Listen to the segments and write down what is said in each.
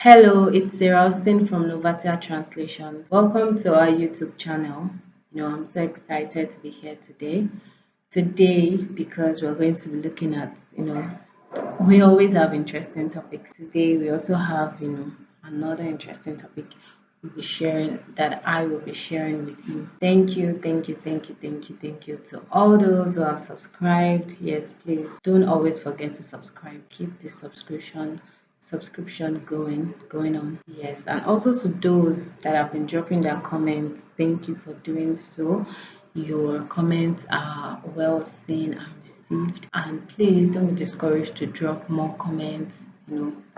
Hello, it's Sarah Austin from Novatia Translations. Welcome to our YouTube channel. I'm so excited to be here today. Because we're going to be looking at, we always have interesting topics. Today, we also have, another interesting topic I will be sharing with you. Thank you to all those who have subscribed. Yes, please don't always forget to subscribe. Keep the subscription going on. Yes, and also to those that have been dropping their comments, thank you for doing so. Your comments are well seen and received, and please don't be discouraged to drop more comments.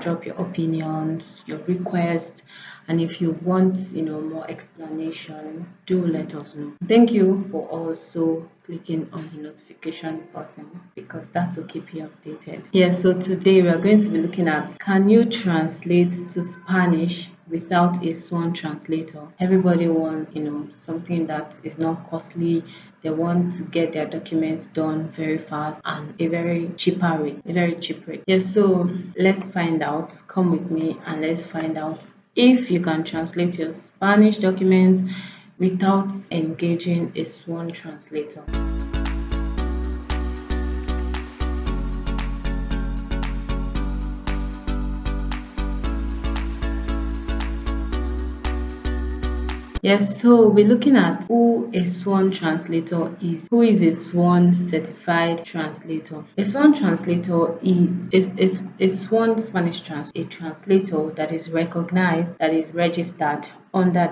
Drop your opinions, your requests, and if you want more explanation, do let us know. Thank you for also clicking on the notification button because that will keep you updated. Yes, so today we are going to be looking at, can you translate to Spanish without a sworn translator? Everybody wants something that is not costly. They want to get their documents done very fast and a very cheap rate. Yes, so let's find out. Come with me and let's find out if you can translate your Spanish documents without engaging a sworn translator. Yes, so we're looking at who a sworn translator is. Who is a sworn certified translator? A sworn translator is a sworn a translator that is recognized, that is registered under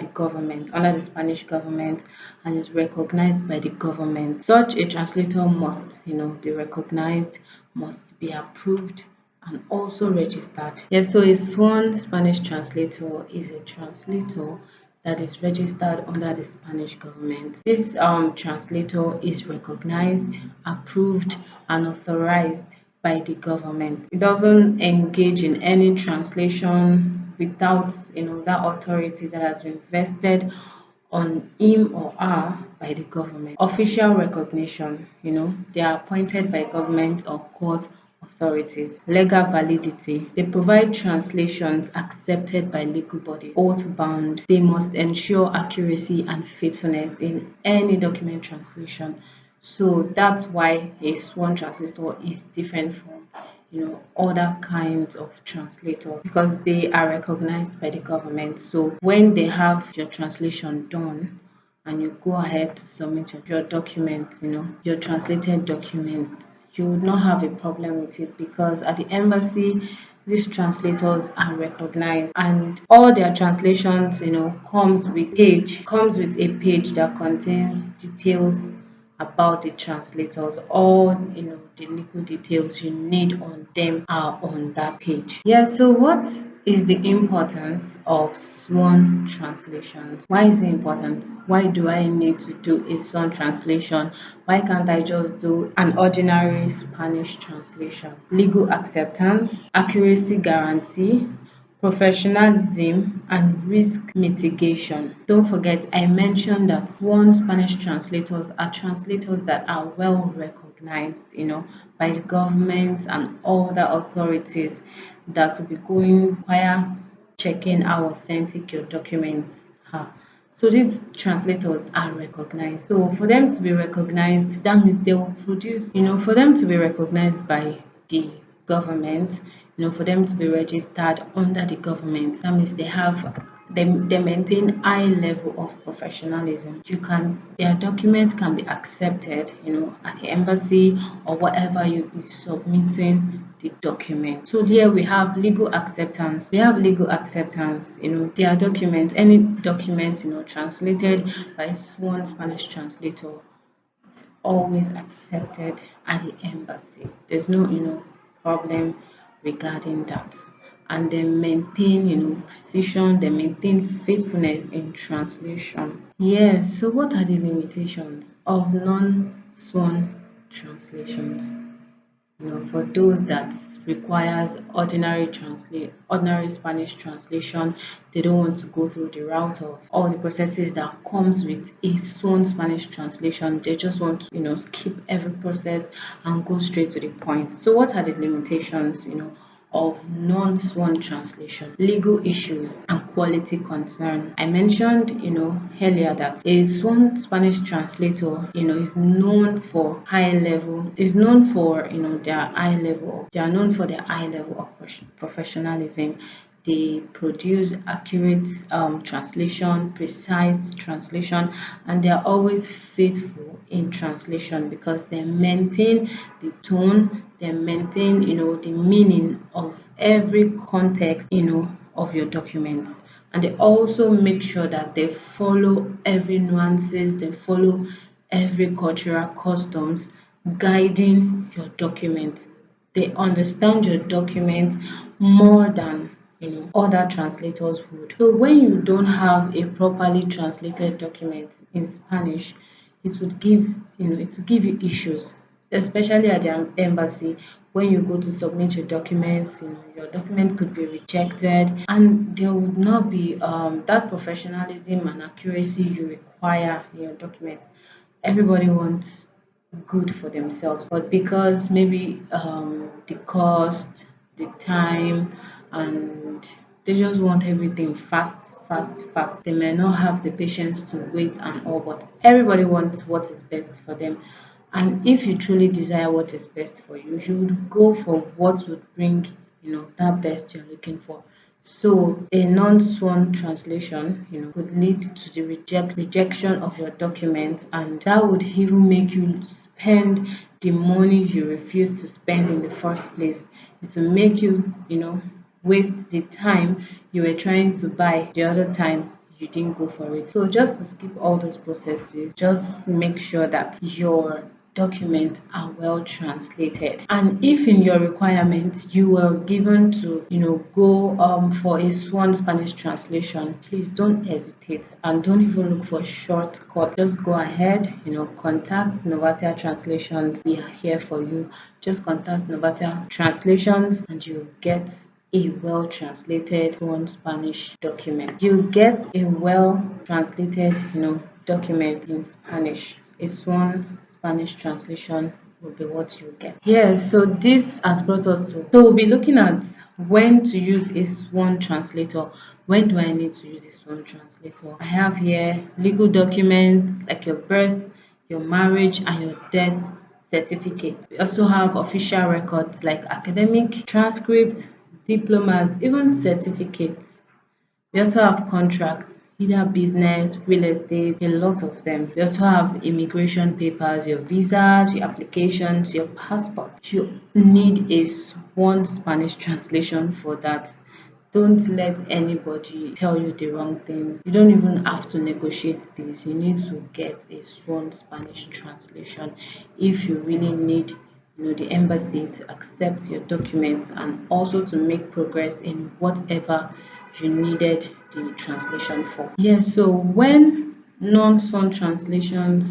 under the Spanish government, and is recognized by the government. Such a translator must, be recognized, must be approved, and also registered. Yes, so a sworn Spanish translator is a translator that is registered under the Spanish government. This translator is recognized, approved, and authorized by the government. It doesn't engage in any translation without that authority that has been vested on him or her by the government. Official recognition, they are appointed by government or court authorities. Legal validity, they provide translations accepted by legal bodies. Oath bound, they must ensure accuracy and faithfulness in any document translation. So that's why a sworn translator is different from other kinds of translators because they are recognized by the government. So when they have your translation done and you go ahead to submit your document, your translated document, you would not have a problem with it because at the embassy these translators are recognized and all their translations comes with a page that contains details about the translators. All the legal details you need on them are on that page. Yeah, so what is the importance of sworn translations? Why is it important? Why do I need to do a sworn translation? Why can't I just do an ordinary Spanish translation? Legal acceptance, accuracy guarantee, professionalism, and risk mitigation. Don't forget, I mentioned that sworn Spanish translators are translators that are well recognized, by the government and all the authorities that will be going via checking how authentic your documents are. So these translators are recognized. So for them to be recognized, that means they will produce, for them to be recognized by the government, for them to be registered under the government, that means they maintain high level of professionalism. Their documents can be accepted, at the embassy or whatever you be submitting the document. So here we have legal acceptance. Their documents, any documents, translated by sworn Spanish translator always accepted at the embassy. There's no, problem regarding that. And they maintain, precision, they maintain faithfulness in translation. Yes, so what are the limitations of non-sworn translations? For those that requires ordinary Spanish translation, they don't want to go through the route of all the processes that comes with a sworn Spanish translation. They just want to skip every process and go straight to the point. So what are the limitations of non-sworn translation, legal issues, and quality concern. I mentioned, earlier that a sworn Spanish translator, is known for high level, is known for, they are known for their high level of professionalism. They produce accurate translation, precise translation, and they are always faithful in translation because they maintain the tone, they maintain, the meaning of every context, of your documents. And they also make sure that they follow every nuances, they follow every cultural customs guiding your documents. They understand your document more than other translators would. So when you don't have a properly translated document in Spanish, it would give you issues, especially at the embassy. When you go to submit your documents, your document could be rejected, and there would not be that professionalism and accuracy you require in your document. Everybody wants good for themselves, but because maybe the cost, the time, and they just want everything fast, fast, fast, they may not have the patience to wait and all. But everybody wants what is best for them, and if you truly desire what is best for you, you would go for what would bring that best you're looking for. So a non-sworn translation, could lead to the rejection of your document, and that would even make you spend the money you refuse to spend in the first place. It will make you, waste the time you were trying to buy the other time you didn't go for it. So just to skip all those processes, just make sure that your documents are well translated. And if in your requirements you were given to go for a sworn Spanish translation, please don't hesitate and don't even look for shortcuts. Just go ahead, contact Novatia Translations. We are here for you. Just contact Novatia Translations and you'll get a well translated one Spanish document. You get a well translated, document in Spanish. A sworn Spanish translation will be what you get. Yes, so this has brought us to, so we'll be looking at when to use a sworn translator. When do I need to use a sworn translator? I have here legal documents like your birth, your marriage, and your death certificate. We also have official records like academic transcripts, diplomas, even certificates. We also have contracts, either business, real estate, a lot of them. We also have immigration papers, your visas, your applications, your passport. You need a sworn Spanish translation for that. Don't let anybody tell you the wrong thing. You don't even have to negotiate this. You need to get a sworn Spanish translation if you really need the embassy to accept your documents and also to make progress in whatever you needed the translation for. Yes, so when non-sworn translations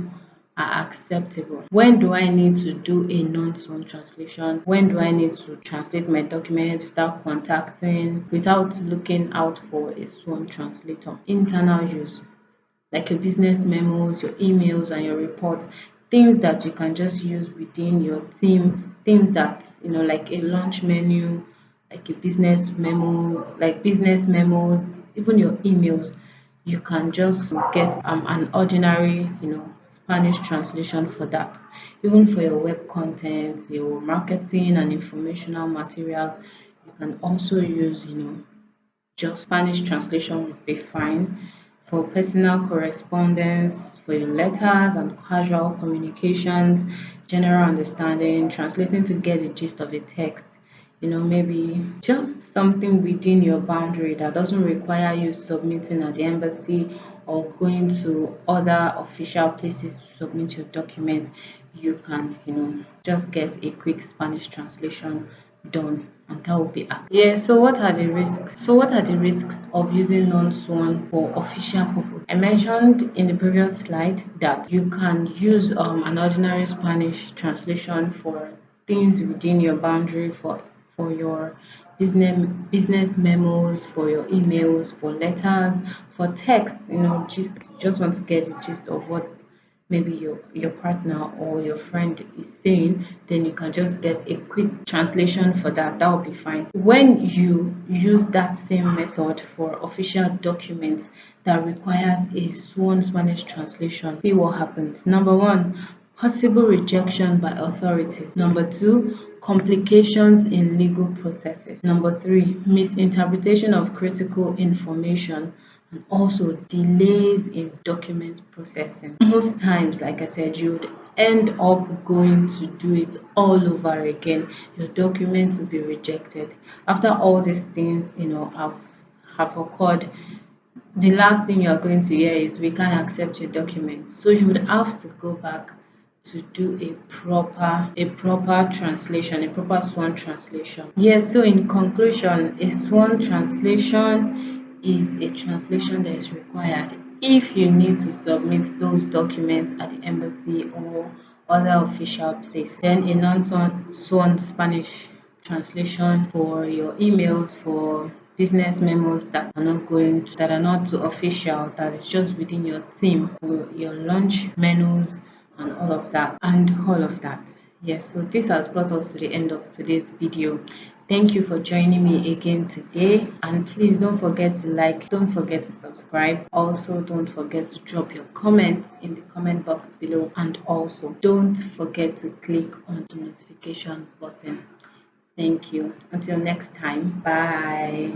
are acceptable. When do I need to do a non-sworn translation? When do I need to translate my documents without looking out for a sworn translator? Internal use, like your business memos, your emails, and your reports, things that you can just use within your team, things that, like a launch menu, like a business memo, like business memos, even your emails, you can just get an ordinary, Spanish translation for that. Even for your web content, your marketing and informational materials, you can also use, just Spanish translation would be fine. For personal correspondence, for your letters and casual communications, general understanding, translating to get the gist of a text, maybe just something within your boundary that doesn't require you submitting at the embassy or going to other official places to submit your documents. You can, just get a quick Spanish translation done, and that will be it. Yeah, so what are the risks? So what are the risks of using non-sworn for official purpose? I mentioned in the previous slide that you can use an ordinary Spanish translation for things within your boundary, for your business memos, for your emails, for letters, for text, just want to get the gist of what maybe your partner or your friend is saying, then you can just get a quick translation for that. That will be fine. When you use that same method for official documents that requires a sworn Spanish translation, see what happens. Number one, possible rejection by authorities. Number two, complications in legal processes. Number three, misinterpretation of critical information, and also delays in document processing. Most times, like I said, you would end up going to do it all over again. Your documents will be rejected. After all these things, have occurred, the last thing you're going to hear is we can't accept your documents. So you would have to go back to do a proper translation, a proper sworn translation. Yes, so in conclusion, a sworn translation is a translation that is required if you need to submit those documents at the embassy or other official place. Then a non-sworn Spanish translation for your emails, for business memos that are not too official, that is just within your team, for your lunch menus and all of that. Yes, so this has brought us to the end of today's video. Thank you for joining me again today, and please don't forget to like, don't forget to subscribe, also don't forget to drop your comments in the comment box below, and also don't forget to click on the notification button. Thank you. Until next time, bye.